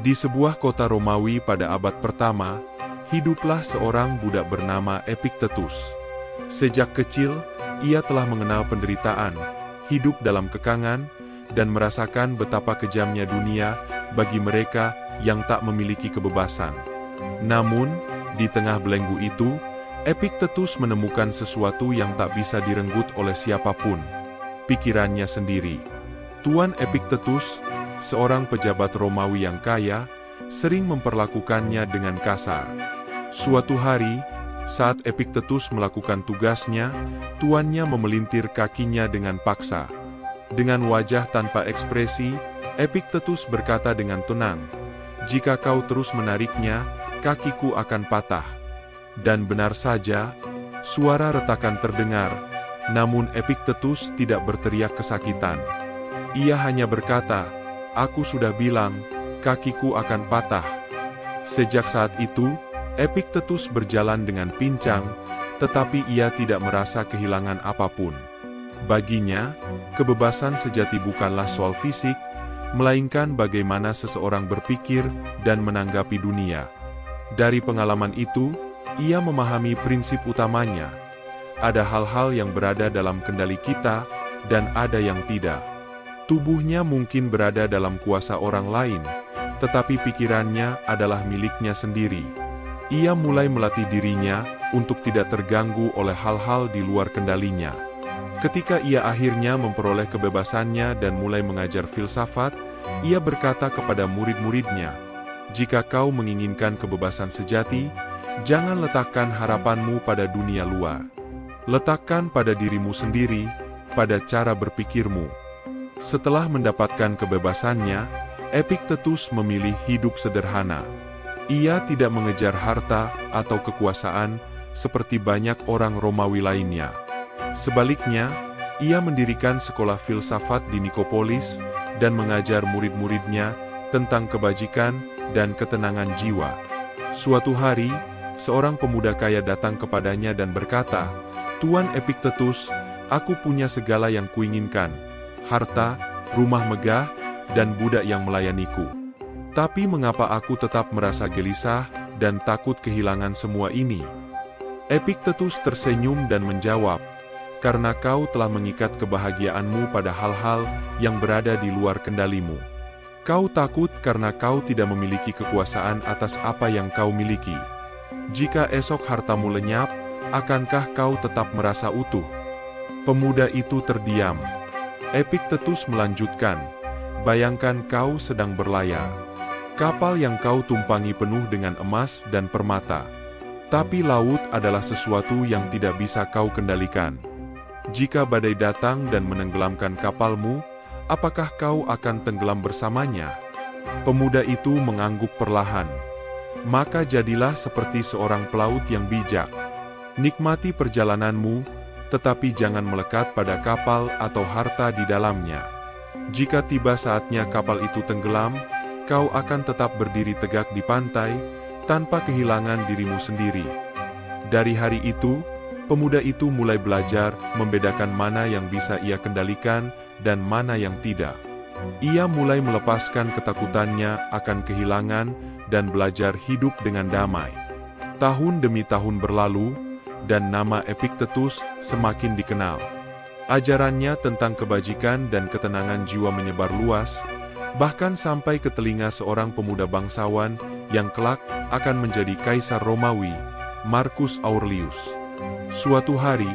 Di sebuah kota Romawi pada abad pertama, hiduplah seorang budak bernama Epictetus. Sejak kecil, ia telah mengenal penderitaan, hidup dalam kekangan, dan merasakan betapa kejamnya dunia bagi mereka yang tak memiliki kebebasan. Namun, di tengah belenggu itu, Epictetus menemukan sesuatu yang tak bisa direnggut oleh siapapun. Pikirannya sendiri. Tuan Epictetus, seorang pejabat Romawi yang kaya, sering memperlakukannya dengan kasar. Suatu hari, saat Epictetus melakukan tugasnya, tuannya memelintir kakinya dengan paksa. Dengan wajah tanpa ekspresi, Epictetus berkata dengan tenang, "Jika kau terus menariknya, kakiku akan patah." Dan benar saja, suara retakan terdengar, namun Epictetus tidak berteriak kesakitan. Ia hanya berkata, "Aku sudah bilang, kakiku akan patah." Sejak saat itu, Epictetus berjalan dengan pincang, tetapi ia tidak merasa kehilangan apapun. Baginya, kebebasan sejati bukanlah soal fisik, melainkan bagaimana seseorang berpikir dan menanggapi dunia. Dari pengalaman itu, ia memahami prinsip utamanya. Ada hal-hal yang berada dalam kendali kita, dan ada yang tidak. Tubuhnya mungkin berada dalam kuasa orang lain, tetapi pikirannya adalah miliknya sendiri. Ia mulai melatih dirinya untuk tidak terganggu oleh hal-hal di luar kendalinya. Ketika ia akhirnya memperoleh kebebasannya dan mulai mengajar filsafat, ia berkata kepada murid-muridnya, "Jika kau menginginkan kebebasan sejati, jangan letakkan harapanmu pada dunia luar. Letakkan pada dirimu sendiri, pada cara berpikirmu." Setelah mendapatkan kebebasannya, Epictetus memilih hidup sederhana. Ia tidak mengejar harta atau kekuasaan seperti banyak orang Romawi lainnya. Sebaliknya, ia mendirikan sekolah filsafat di Nikopolis dan mengajar murid-muridnya tentang kebajikan dan ketenangan jiwa. Suatu hari, seorang pemuda kaya datang kepadanya dan berkata, "Tuan Epictetus, aku punya segala yang kuinginkan, harta, rumah megah, dan budak yang melayaniku. Tapi mengapa aku tetap merasa gelisah dan takut kehilangan semua ini?" Epictetus tersenyum dan menjawab, "Karena kau telah mengikat kebahagiaanmu pada hal-hal yang berada di luar kendalimu. Kau takut karena kau tidak memiliki kekuasaan atas apa yang kau miliki. Jika esok hartamu lenyap, akankah kau tetap merasa utuh?" Pemuda itu terdiam. Epictetus melanjutkan, "Bayangkan kau sedang berlayar. Kapal yang kau tumpangi penuh dengan emas dan permata. Tapi laut adalah sesuatu yang tidak bisa kau kendalikan. Jika badai datang dan menenggelamkan kapalmu, apakah kau akan tenggelam bersamanya?" Pemuda itu mengangguk perlahan. "Maka jadilah seperti seorang pelaut yang bijak. Nikmati perjalananmu, tetapi jangan melekat pada kapal atau harta di dalamnya. Jika tiba saatnya kapal itu tenggelam, kau akan tetap berdiri tegak di pantai, tanpa kehilangan dirimu sendiri." Dari hari itu, pemuda itu mulai belajar membedakan mana yang bisa ia kendalikan dan mana yang tidak. Ia mulai melepaskan ketakutannya akan kehilangan dan belajar hidup dengan damai. Tahun demi tahun berlalu, dan nama Epictetus semakin dikenal. Ajarannya tentang kebajikan dan ketenangan jiwa menyebar luas, bahkan sampai ke telinga seorang pemuda bangsawan yang kelak akan menjadi Kaisar Romawi, Marcus Aurelius. Suatu hari,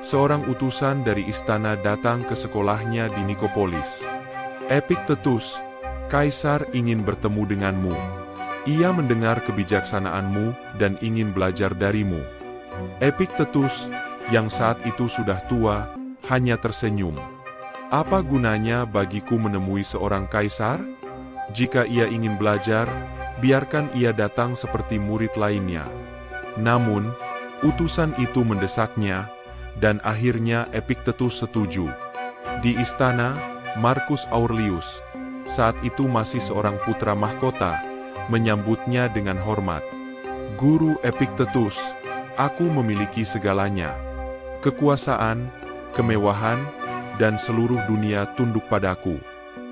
seorang utusan dari istana datang ke sekolahnya di Nikopolis. "Epictetus, Kaisar ingin bertemu denganmu. Ia mendengar kebijaksanaanmu dan ingin belajar darimu." Epictetus, yang saat itu sudah tua, hanya tersenyum. "Apa gunanya bagiku menemui seorang kaisar? Jika ia ingin belajar, biarkan ia datang seperti murid lainnya." Namun, utusan itu mendesaknya, dan akhirnya Epictetus setuju. Di istana, Marcus Aurelius, saat itu masih seorang putra mahkota, menyambutnya dengan hormat. "Guru Epictetus, aku memiliki segalanya. Kekuasaan, kemewahan, dan seluruh dunia tunduk padaku.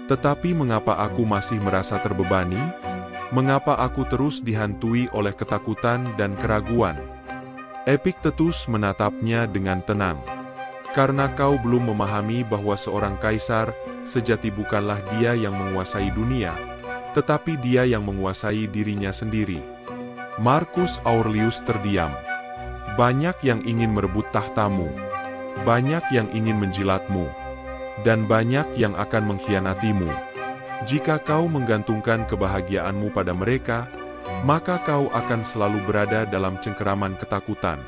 Tetapi mengapa aku masih merasa terbebani? Mengapa aku terus dihantui oleh ketakutan dan keraguan? Epiktetus menatapnya dengan tenang. Karena kau belum memahami bahwa seorang kaisar sejati bukanlah dia yang menguasai dunia, tetapi dia yang menguasai dirinya sendiri. Marcus Aurelius terdiam. Banyak yang ingin merebut tahtamu, banyak yang ingin menjilatmu, dan banyak yang akan mengkhianatimu. Jika kau menggantungkan kebahagiaanmu pada mereka, maka kau akan selalu berada dalam cengkeraman ketakutan.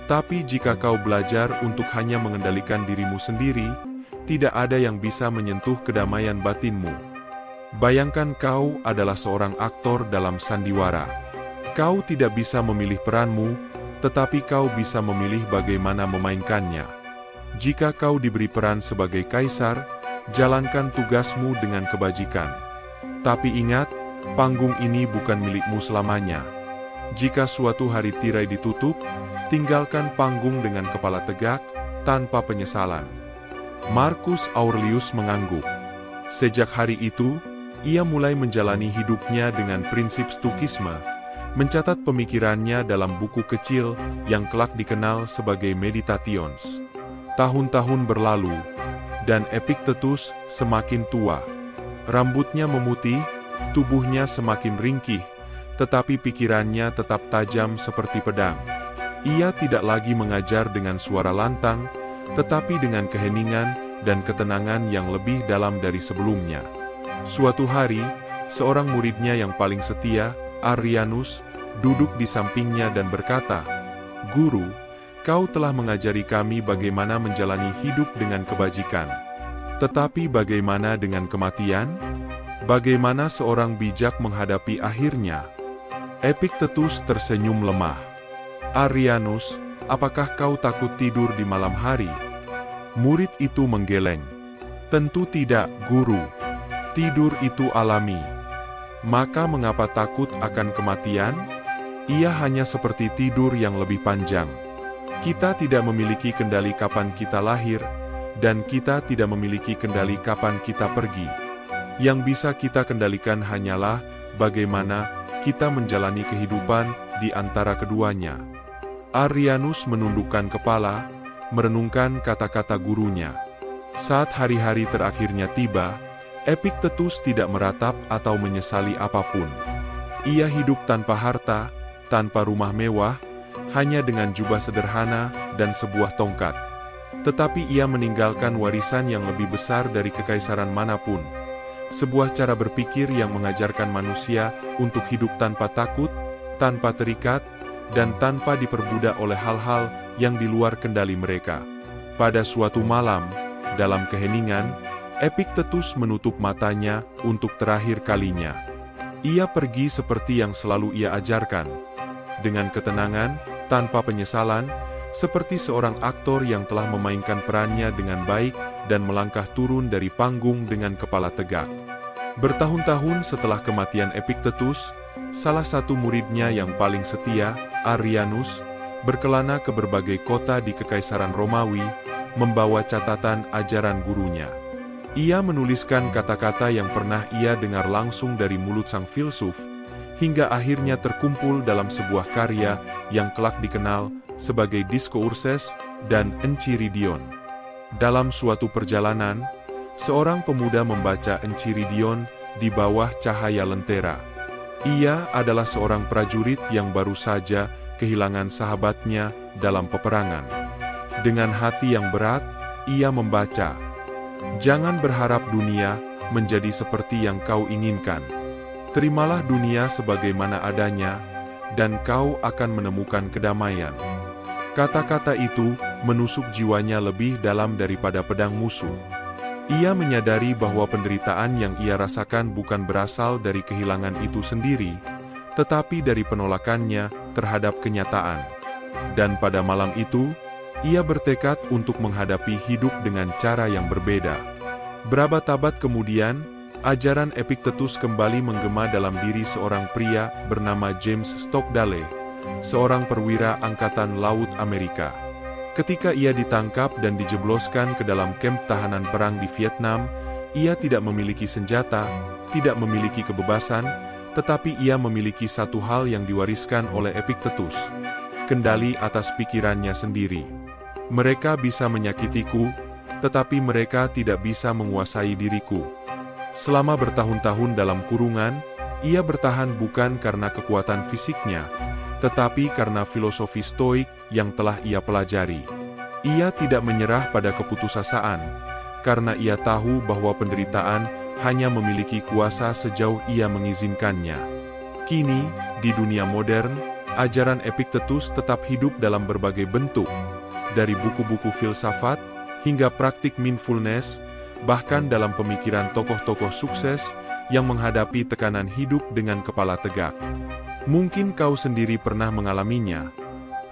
Tapi jika kau belajar untuk hanya mengendalikan dirimu sendiri, tidak ada yang bisa menyentuh kedamaian batinmu. Bayangkan kau adalah seorang aktor dalam sandiwara. Kau tidak bisa memilih peranmu, tetapi kau bisa memilih bagaimana memainkannya. Jika kau diberi peran sebagai kaisar, jalankan tugasmu dengan kebajikan. Tapi ingat, panggung ini bukan milikmu selamanya. Jika suatu hari tirai ditutup, tinggalkan panggung dengan kepala tegak, tanpa penyesalan. Marcus Aurelius mengangguk. Sejak hari itu, ia mulai menjalani hidupnya dengan prinsip Stoikisme, mencatat pemikirannya dalam buku kecil yang kelak dikenal sebagai Meditations. Tahun-tahun berlalu, dan Epiktetus semakin tua. Rambutnya memutih, tubuhnya semakin ringkih, tetapi pikirannya tetap tajam seperti pedang. Ia tidak lagi mengajar dengan suara lantang, tetapi dengan keheningan dan ketenangan yang lebih dalam dari sebelumnya. Suatu hari, seorang muridnya yang paling setia, Arrianus, duduk di sampingnya dan berkata, "Guru, kau telah mengajari kami bagaimana menjalani hidup dengan kebajikan. Tetapi bagaimana dengan kematian? Bagaimana seorang bijak menghadapi akhirnya?" Epiktetus tersenyum lemah. "Arrianus, apakah kau takut tidur di malam hari?" Murid itu menggeleng. "Tentu tidak, Guru. Tidur itu alami. Maka mengapa takut akan kematian? Ia hanya seperti tidur yang lebih panjang. Kita tidak memiliki kendali kapan kita lahir, dan kita tidak memiliki kendali kapan kita pergi. Yang bisa kita kendalikan hanyalah bagaimana kita menjalani kehidupan di antara keduanya." Arrianus menundukkan kepala, merenungkan kata-kata gurunya. Saat hari-hari terakhirnya tiba, Epiktetus tidak meratap atau menyesali apapun. Ia hidup tanpa harta, tanpa rumah mewah, hanya dengan jubah sederhana dan sebuah tongkat. Tetapi ia meninggalkan warisan yang lebih besar dari kekaisaran manapun. Sebuah cara berpikir yang mengajarkan manusia untuk hidup tanpa takut, tanpa terikat, dan tanpa diperbudak oleh hal-hal yang di luar kendali mereka. Pada suatu malam, dalam keheningan, Epiktetus menutup matanya untuk terakhir kalinya. Ia pergi seperti yang selalu ia ajarkan, dengan ketenangan, tanpa penyesalan, seperti seorang aktor yang telah memainkan perannya dengan baik dan melangkah turun dari panggung dengan kepala tegak. Bertahun-tahun setelah kematian Epiktetus, salah satu muridnya yang paling setia, Arrianus, berkelana ke berbagai kota di Kekaisaran Romawi, membawa catatan ajaran gurunya. Ia menuliskan kata-kata yang pernah ia dengar langsung dari mulut sang filsuf, hingga akhirnya terkumpul dalam sebuah karya yang kelak dikenal sebagai Discourses dan Enchiridion. Dalam suatu perjalanan, seorang pemuda membaca Enchiridion di bawah cahaya lentera. Ia adalah seorang prajurit yang baru saja kehilangan sahabatnya dalam peperangan. Dengan hati yang berat, ia membaca, "Jangan berharap dunia menjadi seperti yang kau inginkan. Terimalah dunia sebagaimana adanya, dan kau akan menemukan kedamaian." Kata-kata itu menusuk jiwanya lebih dalam daripada pedang musuh. Ia menyadari bahwa penderitaan yang ia rasakan bukan berasal dari kehilangan itu sendiri, tetapi dari penolakannya terhadap kenyataan. Dan pada malam itu, ia bertekad untuk menghadapi hidup dengan cara yang berbeda. Berabad-abad kemudian, ajaran Epiktetus kembali menggema dalam diri seorang pria bernama James Stockdale, seorang perwira Angkatan Laut Amerika. Ketika ia ditangkap dan dijebloskan ke dalam kamp tahanan perang di Vietnam, ia tidak memiliki senjata, tidak memiliki kebebasan, tetapi ia memiliki satu hal yang diwariskan oleh Epictetus: kendali atas pikirannya sendiri. Mereka bisa menyakitiku, tetapi mereka tidak bisa menguasai diriku. Selama bertahun-tahun dalam kurungan, ia bertahan bukan karena kekuatan fisiknya, tetapi karena filosofi Stoik yang telah ia pelajari. Ia tidak menyerah pada keputusasaan, karena ia tahu bahwa penderitaan hanya memiliki kuasa sejauh ia mengizinkannya. Kini, di dunia modern, ajaran Epictetus tetap hidup dalam berbagai bentuk, dari buku-buku filsafat hingga praktik mindfulness, bahkan dalam pemikiran tokoh-tokoh sukses yang menghadapi tekanan hidup dengan kepala tegak. Mungkin kau sendiri pernah mengalaminya.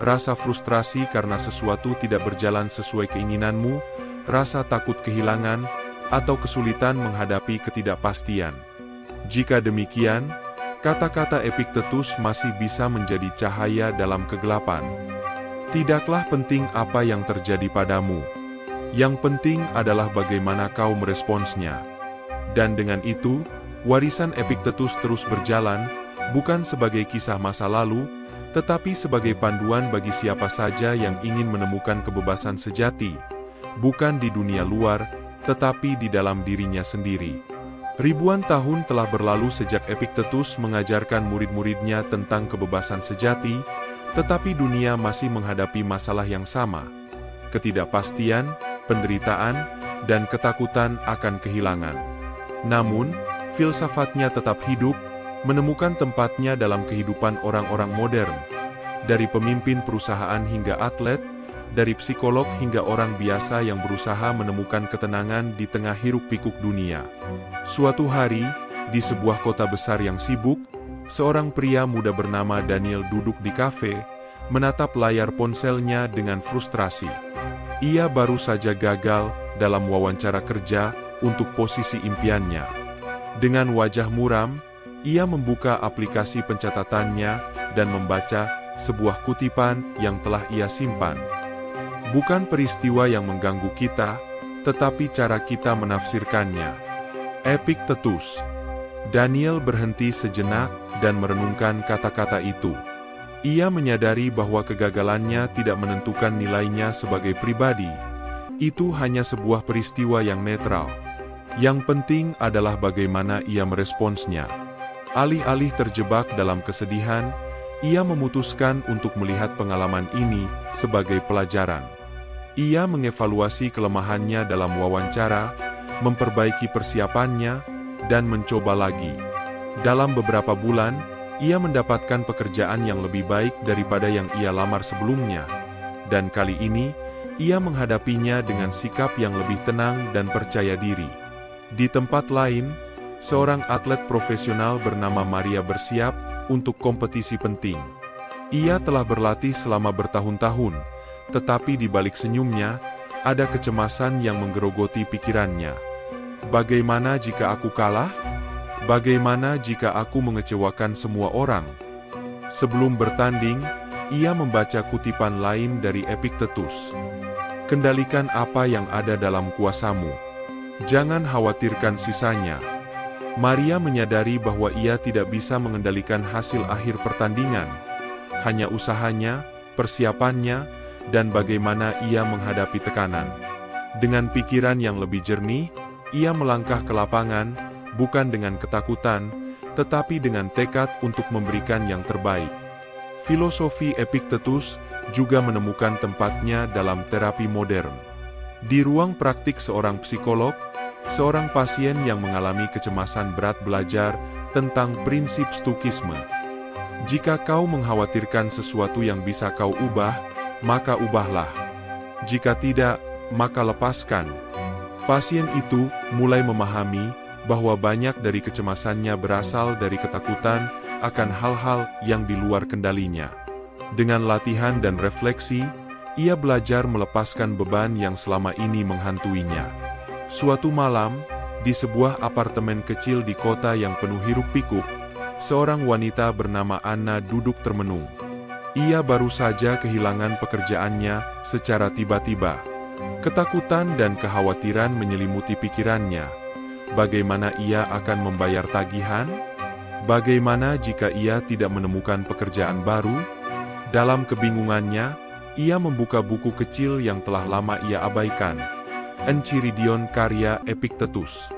Rasa frustrasi karena sesuatu tidak berjalan sesuai keinginanmu, rasa takut kehilangan, atau kesulitan menghadapi ketidakpastian. Jika demikian, kata-kata Epictetus masih bisa menjadi cahaya dalam kegelapan. Tidaklah penting apa yang terjadi padamu. Yang penting adalah bagaimana kau meresponsnya. Dan dengan itu, warisan Epictetus terus berjalan, bukan sebagai kisah masa lalu, tetapi sebagai panduan bagi siapa saja yang ingin menemukan kebebasan sejati, bukan di dunia luar, tetapi di dalam dirinya sendiri. Ribuan tahun telah berlalu sejak Epictetus mengajarkan murid-muridnya tentang kebebasan sejati, tetapi dunia masih menghadapi masalah yang sama: ketidakpastian, penderitaan, dan ketakutan akan kehilangan. Namun, filsafatnya tetap hidup, menemukan tempatnya dalam kehidupan orang-orang modern, dari pemimpin perusahaan hingga atlet, dari psikolog hingga orang biasa yang berusaha menemukan ketenangan di tengah hiruk-pikuk dunia. Suatu hari, di sebuah kota besar yang sibuk, seorang pria muda bernama Daniel duduk di kafe, menatap layar ponselnya dengan frustrasi. Ia baru saja gagal dalam wawancara kerja untuk posisi impiannya. Dengan wajah muram, ia membuka aplikasi pencatatannya dan membaca sebuah kutipan yang telah ia simpan. Bukan peristiwa yang mengganggu kita, tetapi cara kita menafsirkannya. Epictetus. Daniel berhenti sejenak dan merenungkan kata-kata itu. Ia menyadari bahwa kegagalannya tidak menentukan nilainya sebagai pribadi. Itu hanya sebuah peristiwa yang netral. Yang penting adalah bagaimana ia meresponsnya. Alih-alih terjebak dalam kesedihan, ia memutuskan untuk melihat pengalaman ini sebagai pelajaran. Ia mengevaluasi kelemahannya dalam wawancara, memperbaiki persiapannya, dan mencoba lagi. Dalam beberapa bulan, ia mendapatkan pekerjaan yang lebih baik daripada yang ia lamar sebelumnya. Dan kali ini, ia menghadapinya dengan sikap yang lebih tenang dan percaya diri. Di tempat lain, seorang atlet profesional bernama Maria bersiap untuk kompetisi penting. Ia telah berlatih selama bertahun-tahun, tetapi di balik senyumnya, ada kecemasan yang menggerogoti pikirannya. Bagaimana jika aku kalah? Bagaimana jika aku mengecewakan semua orang? Sebelum bertanding, ia membaca kutipan lain dari Epictetus. Kendalikan apa yang ada dalam kuasamu. Jangan khawatirkan sisanya. Maria menyadari bahwa ia tidak bisa mengendalikan hasil akhir pertandingan. Hanya usahanya, persiapannya, dan bagaimana ia menghadapi tekanan. Dengan pikiran yang lebih jernih, ia melangkah ke lapangan, bukan dengan ketakutan, tetapi dengan tekad untuk memberikan yang terbaik. Filosofi Epictetus juga menemukan tempatnya dalam terapi modern. Di ruang praktik seorang psikolog, seorang pasien yang mengalami kecemasan berat belajar tentang prinsip Stoikisme. Jika kau mengkhawatirkan sesuatu yang bisa kau ubah, maka ubahlah. Jika tidak, maka lepaskan. Pasien itu mulai memahami bahwa banyak dari kecemasannya berasal dari ketakutan akan hal-hal yang di luar kendalinya. Dengan latihan dan refleksi, ia belajar melepaskan beban yang selama ini menghantuinya. Suatu malam, di sebuah apartemen kecil di kota yang penuh hiruk-pikuk, seorang wanita bernama Anna duduk termenung. Ia baru saja kehilangan pekerjaannya secara tiba-tiba. Ketakutan dan kekhawatiran menyelimuti pikirannya. Bagaimana ia akan membayar tagihan? Bagaimana jika ia tidak menemukan pekerjaan baru? Dalam kebingungannya, ia membuka buku kecil yang telah lama ia abaikan. Enchiridion karya Epictetus.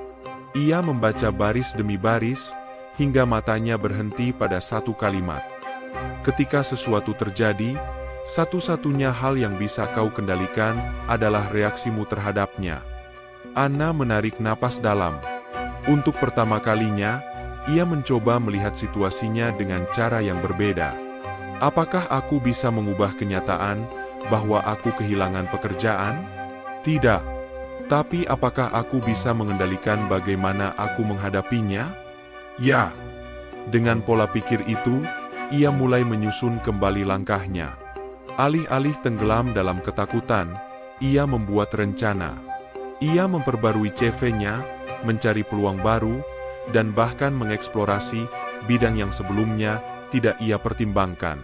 Ia membaca baris demi baris, hingga matanya berhenti pada satu kalimat. Ketika sesuatu terjadi, satu-satunya hal yang bisa kau kendalikan adalah reaksimu terhadapnya. Anna menarik napas dalam. Untuk pertama kalinya, ia mencoba melihat situasinya dengan cara yang berbeda. Apakah aku bisa mengubah kenyataan bahwa aku kehilangan pekerjaan? Tidak. Tapi apakah aku bisa mengendalikan bagaimana aku menghadapinya? Ya. Dengan pola pikir itu, ia mulai menyusun kembali langkahnya. Alih-alih tenggelam dalam ketakutan, ia membuat rencana. Ia memperbarui CV-nya, mencari peluang baru, dan bahkan mengeksplorasi bidang yang sebelumnya tidak ia pertimbangkan.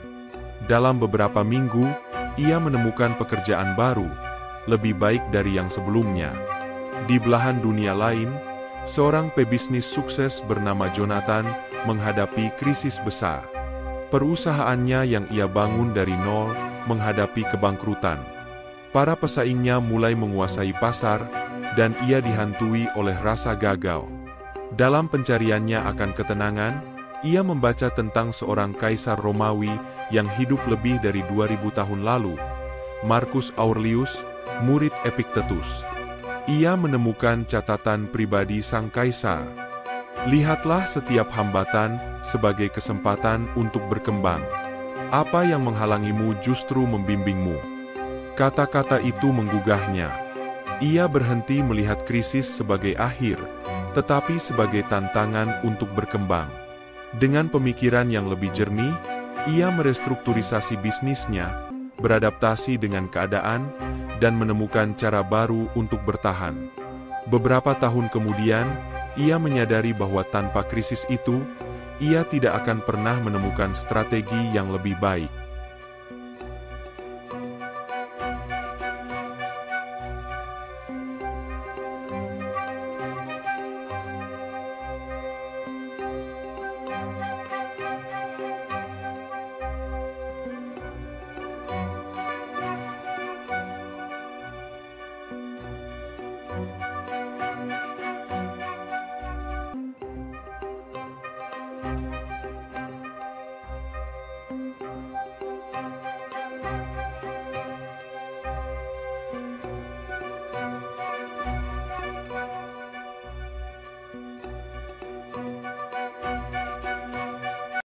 Dalam beberapa minggu, ia menemukan pekerjaan baru, lebih baik dari yang sebelumnya. Di belahan dunia lain, seorang pebisnis sukses bernama Jonathan menghadapi krisis besar. Perusahaannya yang ia bangun dari nol menghadapi kebangkrutan. Para pesaingnya mulai menguasai pasar, dan ia dihantui oleh rasa gagal. Dalam pencariannya akan ketenangan, ia membaca tentang seorang kaisar Romawi yang hidup lebih dari 2000 tahun lalu, Marcus Aurelius, murid Epictetus. Ia menemukan catatan pribadi sang kaisar. Lihatlah setiap hambatan sebagai kesempatan untuk berkembang. Apa yang menghalangimu justru membimbingmu. Kata-kata itu menggugahnya. Ia berhenti melihat krisis sebagai akhir, tetapi sebagai tantangan untuk berkembang. Dengan pemikiran yang lebih jernih, ia merestrukturisasi bisnisnya, beradaptasi dengan keadaan, dan menemukan cara baru untuk bertahan. Beberapa tahun kemudian, ia menyadari bahwa tanpa krisis itu, ia tidak akan pernah menemukan strategi yang lebih baik.